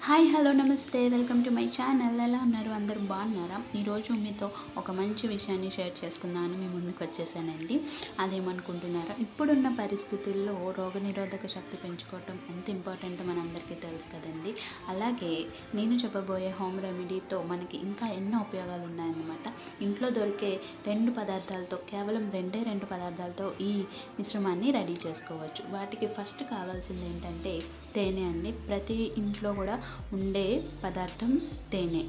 Hi hello నమస్తే, welcome to my channel. ఎలా ఉన్నారు? అందరూ బాగున్నారా? ఈరోజు మీతో ఒక మంచి విషయాన్ని షేర్ చేసుకుందామని మీ ముందుకు వచ్చేసానండి. అదేమనుకుంటున్నారా, ఇప్పుడున్న పరిస్థితుల్లో రోగనిరోధక శక్తి పెంచుకోవటం ఎంత ఇంపార్టెంటో మనందరికీ తెలుసు కదండి. అలాగే నేను చెప్పబోయే హోమ్ రెమెడీతో మనకి ఇంకా ఎన్నో ఉపయోగాలు ఉన్నాయన్నమాట. ఇంట్లో దొరికే కేవలం రెండు పదార్థాలతో ఈ మిశ్రమాన్ని రెడీ చేసుకోవచ్చు. వాటికి ఫస్ట్ కావాల్సింది ఏంటంటే తేనె అండి. ప్రతి ఇంట్లో కూడా ఉండే పదార్థం తేనె.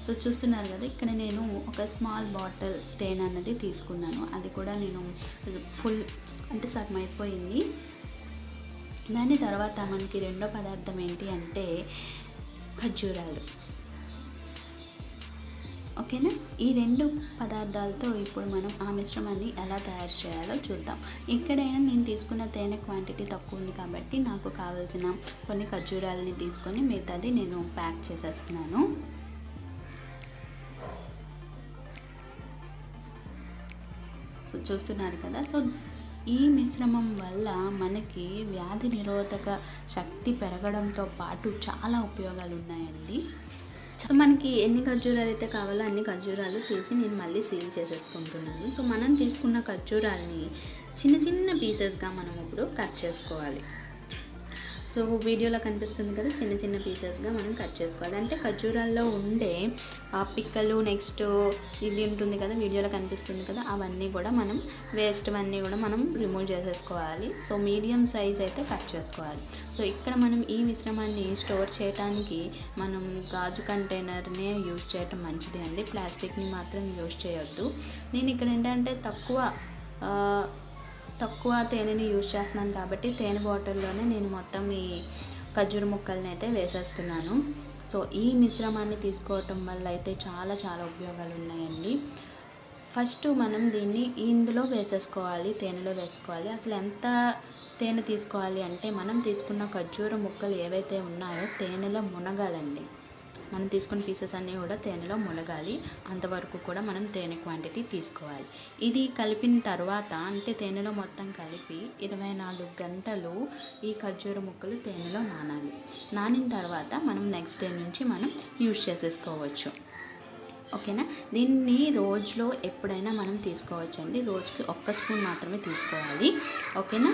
సో చూస్తున్నారు కదా, ఇక్కడ నేను ఒక స్మాల్ బాటిల్ తేనె అన్నది తీసుకున్నాను. అది కూడా నేను ఫుల్ అంటే సగం అయిపోయింది. దాని తర్వాత మనకి రెండో పదార్థం ఏంటి అంటే ఖర్జూరాలు. ఓకేనా? ఈ రెండు పదార్థాలతో ఇప్పుడు మనం ఆ మిశ్రమాన్ని ఎలా తయారు చేయాలో చూద్దాం. ఇక్కడైనా నేను తీసుకున్న తేనె క్వాంటిటీ తక్కువ ఉంది కాబట్టి నాకు కావాల్సిన కొన్ని ఖర్జూరాలని తీసుకొని మిగతాది నేను ప్యాక్ చేసేస్తున్నాను. సో చూస్తున్నారు కదా. సో ఈ మిశ్రమం వల్ల మనకి వ్యాధి నిరోధక శక్తి పెరగడంతో పాటు చాలా ఉపయోగాలు ఉన్నాయండి. సో మనకి ఎన్ని ఖర్జూరాలు అయితే కావాలో అన్ని ఖర్జూరాలు తీసి నేను మళ్ళీ సీల్ చేసేసుకుంటున్నాను. సో మనం తీసుకున్న ఖర్జూరాలని చిన్న చిన్న పీసెస్గా మనం ఇప్పుడు కట్ చేసుకోవాలి. సో వీడియోలో కనిపిస్తుంది కదా, చిన్న చిన్న పీసెస్గా మనం కట్ చేసుకోవాలి. అంటే ఖర్జూరాల్లో ఉండే పిక్కలు, నెక్స్ట్ ఇది ఉంటుంది కదా, వీడియోలో కనిపిస్తుంది కదా, అవన్నీ కూడా మనం వేస్ట్వన్నీ కూడా మనం రిమూవ్ చేసేసుకోవాలి. సో మీడియం సైజ్ అయితే కట్ చేసుకోవాలి. సో ఇక్కడ మనం ఈ మిశ్రమాన్ని స్టోర్ చేయడానికి మనం గాజు కంటైనర్నే యూజ్ చేయటం మంచిది అండి. ప్లాస్టిక్ని మాత్రం యూజ్ చేయొద్దు. నేను ఇక్కడ ఏంటంటే తక్కువ తేనెని యూజ్ చేస్తున్నాను కాబట్టి తేనె బాటిల్లోనే నేను మొత్తం ఈ ఖర్జూర ముక్కల్ని అయితే వేసేస్తున్నాను. సో ఈ మిశ్రమాన్ని తీసుకోవటం వల్ల అయితే చాలా చాలా ఉపయోగాలు ఉన్నాయండి. ఫస్ట్ మనం దీన్ని ఇందులో వేసేసుకోవాలి, తేనెలో వేసుకోవాలి. అసలు ఎంత తేనె తీసుకోవాలి అంటే మనం తీసుకున్న ఖర్జూర ముక్కలు ఏవైతే ఉన్నాయో తేనెలో మునగాలండి. మనం తీసుకున్న పీసెస్ అన్నీ కూడా తేనెలో మునగాలి. అంతవరకు కూడా మనం తేనె క్వాంటిటీ తీసుకోవాలి. ఇది కలిపిన తర్వాత అంటే తేనెలో మొత్తం కలిపి 24 గంటలు ఈ ఖర్జూర ముక్కలు తేనెలో నానాలి. నానిన తర్వాత మనం నెక్స్ట్ డే నుంచి మనం యూజ్ చేసేసుకోవచ్చు. ఓకేనా? దీన్ని రోజులో ఎప్పుడైనా మనం తీసుకోవచ్చండి. రోజుకి 1 స్పూన్ మాత్రమే తీసుకోవాలి. ఓకేనా?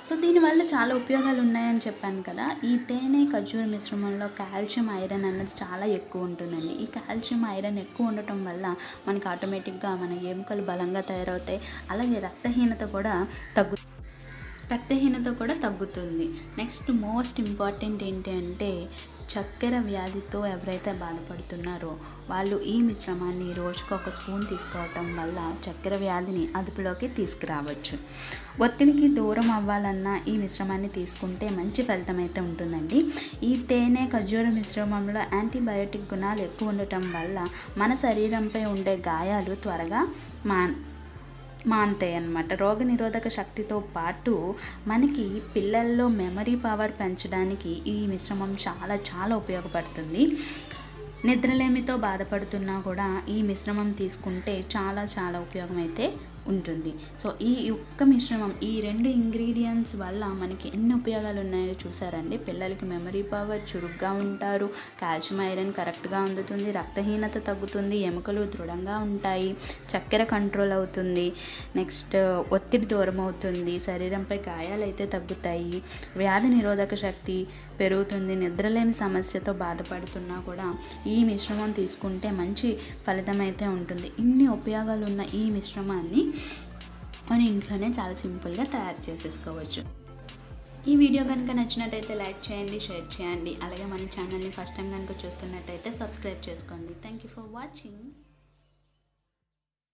సో దీనివల్ల చాలా ఉపయోగాలు ఉన్నాయని చెప్పాను కదా. ఈ తేనె ఖర్జూర మిశ్రమంలో కాల్షియం, ఐరన్ అన్నది చాలా ఎక్కువ ఉంటుందండి. ఈ కాల్షియం, ఐరన్ ఎక్కువ ఉండటం వల్ల మనకి ఆటోమేటిక్గా మన ఎముకలు బలంగా తయారవుతాయి. అలాగే రక్తహీనత కూడా తగ్గుతుంది. నెక్స్ట్ మోస్ట్ ఇంపార్టెంట్ ఏంటి అంటే చక్కెర వ్యాధితో ఎవరైతే బాధపడుతున్నారో వాళ్ళు ఈ మిశ్రమాన్ని రోజుకు 1 స్పూన్ తీసుకోవటం వల్ల చక్కెర వ్యాధిని అదుపులోకి తీసుకురావచ్చు. ఒత్తిడికి దూరం అవ్వాలన్నా ఈ మిశ్రమాన్ని తీసుకుంటే మంచి ఫలితం అయితే ఉంటుందండి. ఈ తేనె ఖర్జూర మిశ్రమంలో యాంటీబయోటిక్ గుణాలు ఎక్కువ ఉండటం వల్ల మన శరీరంపై ఉండే గాయాలు త్వరగా మాన్తాయి అన్నమాట. రోగనిరోధక శక్తితో పాటు మనకి పిల్లల్లో మెమరీ పవర్ పెంచడానికి ఈ మిశ్రమం చాలా చాలా ఉపయోగపడుతుంది. నిద్రలేమితో బాధపడుతున్నా కూడా ఈ మిశ్రమం తీసుకుంటే చాలా చాలా ఉపయోగం అయితే ఉంటుంది. సో ఈ ఒక్క మిశ్రమం, ఈ 2 ఇంగ్రీడియంట్స్ వల్ల మనకి ఎన్ని ఉపయోగాలు ఉన్నాయో చూసారండి. పిల్లలకి మెమరీ పవర్, చురుగ్గా ఉంటారు, కాల్షియం, ఐరన్ కరెక్ట్గా అందుతుంది, రక్తహీనత తగ్గుతుంది, ఎముకలు దృఢంగా ఉంటాయి, చక్కెర కంట్రోల్ అవుతుంది, నెక్స్ట్ ఒత్తిడి దూరం అవుతుంది, శరీరంపై గాయాలు అయితే తగ్గుతాయి, వ్యాధి నిరోధక శక్తి పెరుగుతుంది. నిద్రలేని సమస్యతో బాధపడుతున్నా కూడా ఈ మిశ్రమం తీసుకుంటే మంచి ఫలితం అయితే ఉంటుంది. ఇన్ని ఉపయోగాలు ఉన్న ఈ మిశ్రమాన్ని మన ఇంట్లోనే చాలా సింపుల్గా తయారు చేసేసుకోవచ్చు. ఈ వీడియో కనుక నచ్చినట్టయితే లైక్ చేయండి, షేర్ చేయండి. అలాగే మన ఛానల్ని ఫస్ట్ టైం కనుక చూస్తున్నట్టయితే సబ్స్క్రైబ్ చేసుకోండి. Thank you for watching.